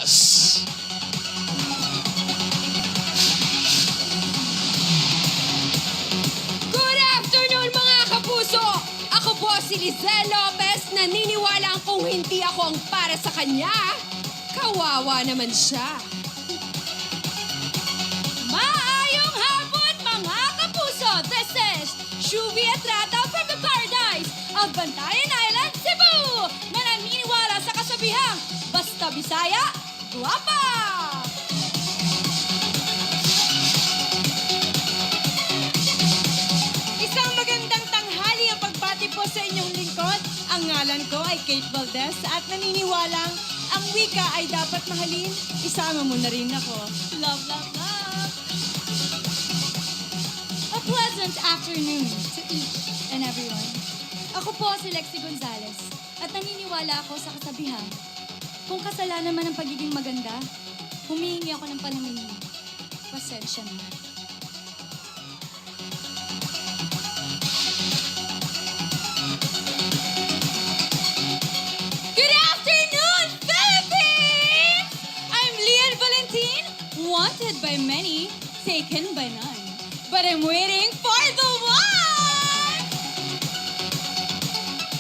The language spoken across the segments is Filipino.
Good afternoon mga kapuso! Ako po si Lizelle Lopez, naniniwala kung hindi ako ang para sa kanya, kawawa naman siya. Maayong hapon, mga kapuso! This is Shubi Estrada from the paradise of Bantayan Island, Cebu! Na naniniwala sa kasabihang, basta Bisaya, guwapa! Isang magandang tanghali ang pagbati po sa inyong lingkod. Ang ngalan ko ay Kate Valdez at naniniwalang ang wika ay dapat mahalin. Isama mo na rin ako. Love, love, love! A pleasant afternoon to each and everyone. Ako po si Lexi Gonzalez at naniniwala ako sa kasabihan. Kung kasalanan man ang pagiging maganda, humihingi ako ng panamimik. Pasensya na. Good afternoon, Philippines! I'm Lian Valentin, wanted by many, taken by none. But I'm waiting for the one!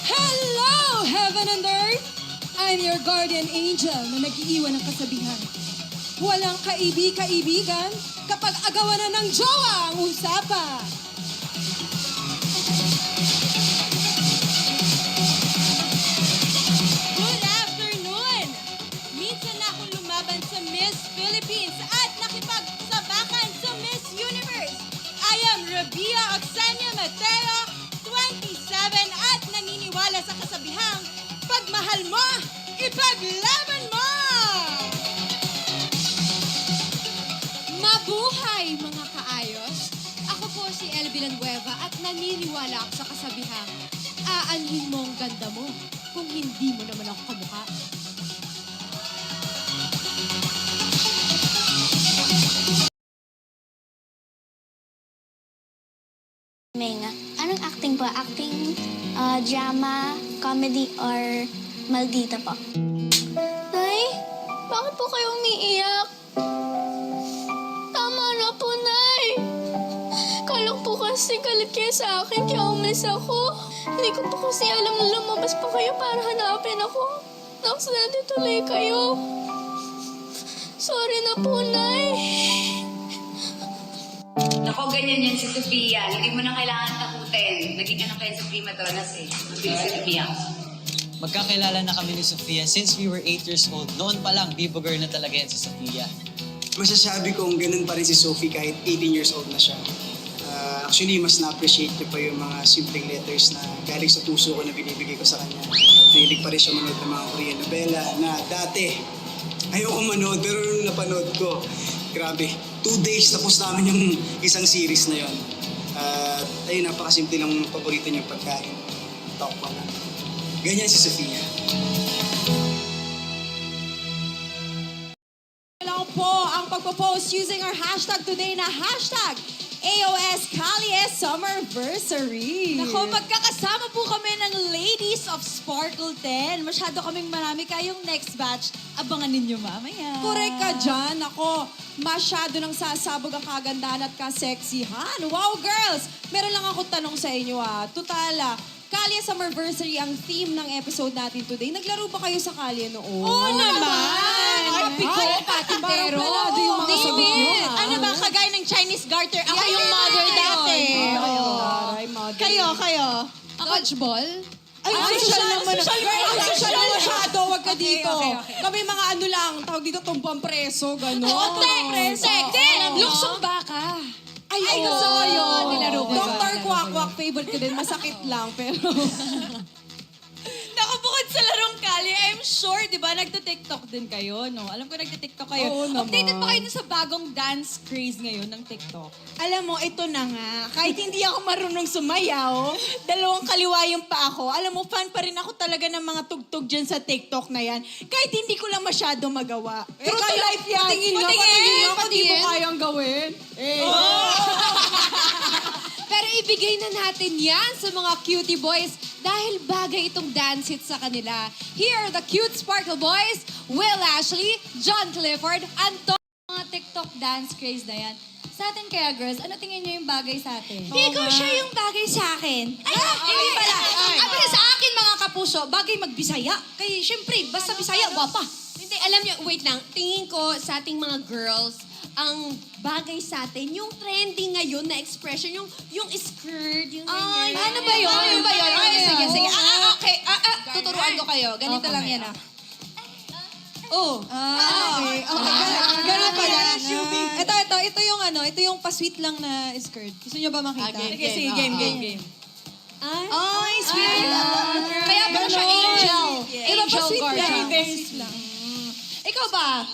Hello, heaven and earth! I'm your guardian angel na nag-iiwan ng kasabihan. Walang kaibig-kaibigan kapag agawan na ng jowa ang usapan. Good afternoon! Minsan na akong lumaban sa Miss Philippines at nakipagsabakan sa Miss Universe. I am Rabia Oxenia Mateo, 27 at naniniwala sa kasabihang, pagmahal mo, ipaglaban mo! Mabuhay mga kaayos! Ako po si El Villanueva at naniniwala ako sa kasabihang, aanhin mo ang ganda mo kung hindi mo naman ako kamukha. Menga, anong acting po? Acting, drama, comedy, or maldita po? Nay, bakit po kayo umiiyak? Tama na po, Nay. Kala po kasi galit kayo sa akin kaya umalis ako. Hindi ko po kasi alam na lumabas pa kayo para hanapin ako. Tapos tuloy kayo. Sorry na po, Nay. Nako, ganyan yan si Sofia. Hindi mo na kailangan takutin. Naging ano kayo sa prima donas eh. Mabilis si Sofia. Magkakilala na kami ni Sofia since we were 8 years old. Noon pa lang, bibo girl na talaga yan si Sofia. Masasabi kong ganun pa rin si Sophie kahit 18 years old na siya. Actually, mas na-appreciate niya pa yung mga simpleng letters na galing sa puso ko na binibigay ko sa kanya. At nahilig pa rin siya manood ng mga Korean novela na dati ayoko manood pero nung napanood ko, grabe, 2 days tapos namin yung isang series na yon. At ayun, napakasimple lang paborito niyang pagkain. Top 1 lang. Ganyan si Sofia. Lang po ang pagpo-post using our hashtag today na hashtag AOS Callie Summerversary. Nako, magkakasama po kami ng Ladies of Sparkle 10. Masyado kaming marami kayong next batch. Abangan ninyo mamaya. Correct ka dyan. Ako, masyado nang sasabog ang kagandahan at kaseksihan. Wow, girls! Meron lang ako tanong sa inyo Total Kalye Summerversary ang theme ng episode natin today. Naglaro ba kayo sa Kalye noon? Oo naman! Ay, Piko, patintero. Parang pelado yung mga sagot nyo, Ano ba, kagaya ng Chinese garter? Ako yung mother dati. Taray, mother. Kayo. Dodgeball? Ay, social naman. Ay, social social. masyado. Wag ka dito. okay. Kami mga ano lang, tawag dito tumbang preso, gano'n. Hindi! Luksong baka. Ay, gusto ko yun. Nilaro ko yun. Dr. Quack-Quack, favorite ko din. Masakit lang, pero... Naku, bukod sa larong Kali, I'm sure, di ba, nagte-TikTok din kayo, no? Alam ko nagte-TikTok kayo. Oo naman. Updated ba kayo dun sa bagong dance craze ngayon ng TikTok? Alam mo, ito na nga. Kahit hindi ako marunong sumayaw, dalawang kaliwa yung pa ako. Alam mo, fan pa rin ako talaga ng mga tugtog dyan sa TikTok na yan. Kahit hindi ko lang masyado magawa. True to life yan. Patingin nga, kung di mo kayang gawin. Pero ibigay na natin yan sa mga cutie boys dahil bagay itong dance hit sa kanila. Here are the cute Sparkle Boys, Will Ashley, John Clifford, Anton. Mga TikTok dance craze na yan. Sa atin kaya, girls, ano tingin niyo yung bagay sa atin? Ikaw siya yung bagay sa akin. Ay, hindi pala. Pero sa akin, mga kapuso, bagay magbisaya. Kaya syempre, basta bisaya, gwapa. Hindi, alam niyo, wait lang. Tingin ko sa ating mga girls, ang bagay sa atin, yung trending ngayon na expression, yung skirt, yung ganyan. Ano ba yun? Ano ba yun? Ay, sige, sige. Okay. Tuturuan ko kayo. Ganito lang yan, Oh. Okay. Ganun pala. Ito yung pa-sweet lang na skirt. Gusto niyo ba makita? Sige, game. Ay, sweet. Kaya pala siya angel. Iba pa-sweet lang. Ikaw ba?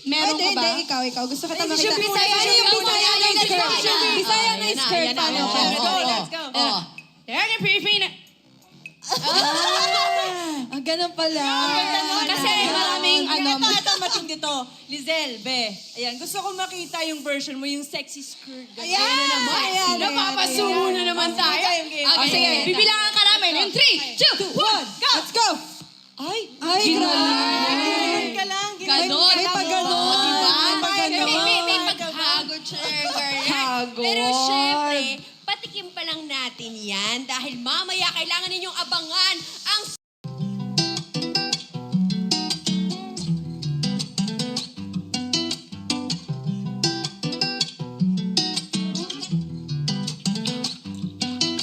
Meron ka ba? Hindi, ikaw. Gusto kita Ay, makita. Bisaya Ano yung Bisaya na skirt? Bisaya na skirt. Paano? Let's go. Yan yung Pilipina. Ganun pala. Kasi maraming Ito, matindi to. Lizelle, be. Ayan, gusto ko makita yung version mo, yung sexy skirt. Ayan. Napapasubo na naman tayo. Okay, sige. Bibilangan ka namin. In 3, 2, 1, go! Let's go! Ay, grabe. Ka lang. Ganon. May pag-ganon. Diba? May pag-ganon. May paghagod siya. Hagod. Pero syempre, patikim pa lang natin yan dahil mamaya kailangan ninyong abangan ang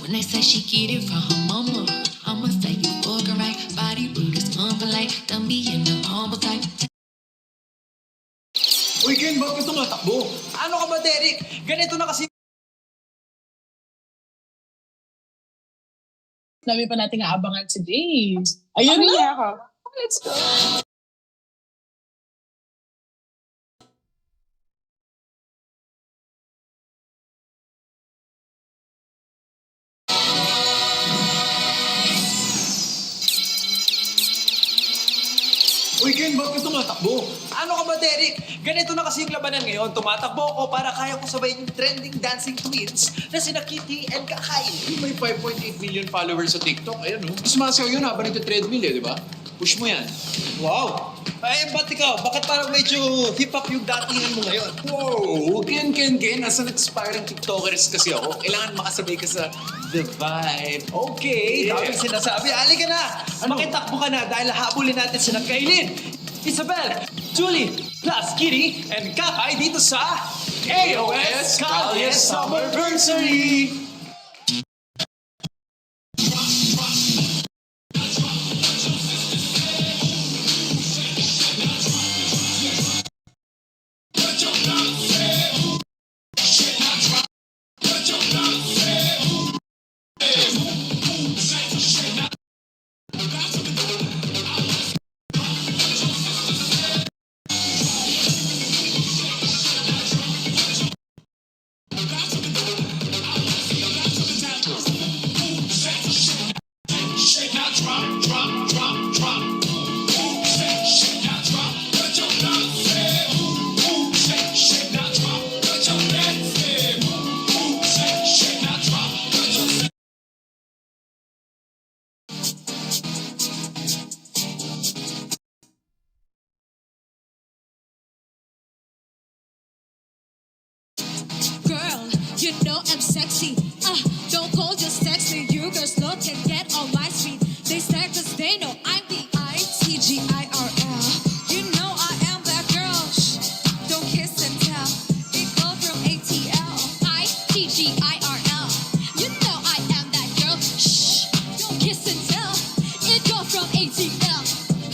When they say she get it from her mama, I'ma say you fucking right. Body rude is unpolite. Don't be in the humble type. Uy, Ken, bakit gusto mo takbo? Ano ka ba, Derek? Ganito na kasi. Dami pa nating aabangan si James. Ayun na. Let's go. Uy, Ken, bakit gusto mo takbo? Ano ka ba, Derek? Ganito na kasi yung labanan ngayon. Tumatakbo ako para kaya ko sabayin yung trending dancing twins na sina Kitty and Kakay. May 5.8 million followers sa TikTok. Ayan, oh. Sumasayaw yun habang nagte-treadmill, di ba? Push mo yan. Wow! Ay, ba't ikaw? Bakit parang medyo hip-hop yung datingan mo ngayon? Wow! Ken. As an aspiring TikTokers kasi ako, kailangan makasabay ka sa the vibe. Okay, Yeah. daming sinasabi. Ali ka na! Makitakbo ka na dahil habulin natin sila Kaylin, Isabel, Julie, plus Kitty, and Kakay dito sa AOS Kalye Summerversary! girl. You know I'm sexy. Don't call just sexy. You girls look and get on my speed. They stare 'cause they know I'm the ITGIRL. You know I am that girl. Shh, don't kiss and tell. It goes from ATL. ITGIRL. You know I am that girl. Shh, don't kiss and tell. It goes from ATL.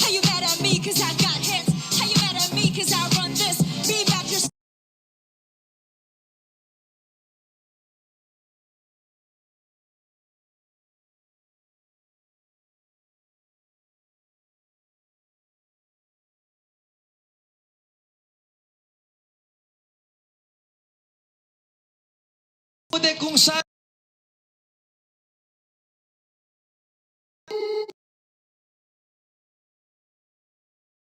How you mad at me 'cause I got hits? How you mad at me 'cause I run this? Be back your Kung saan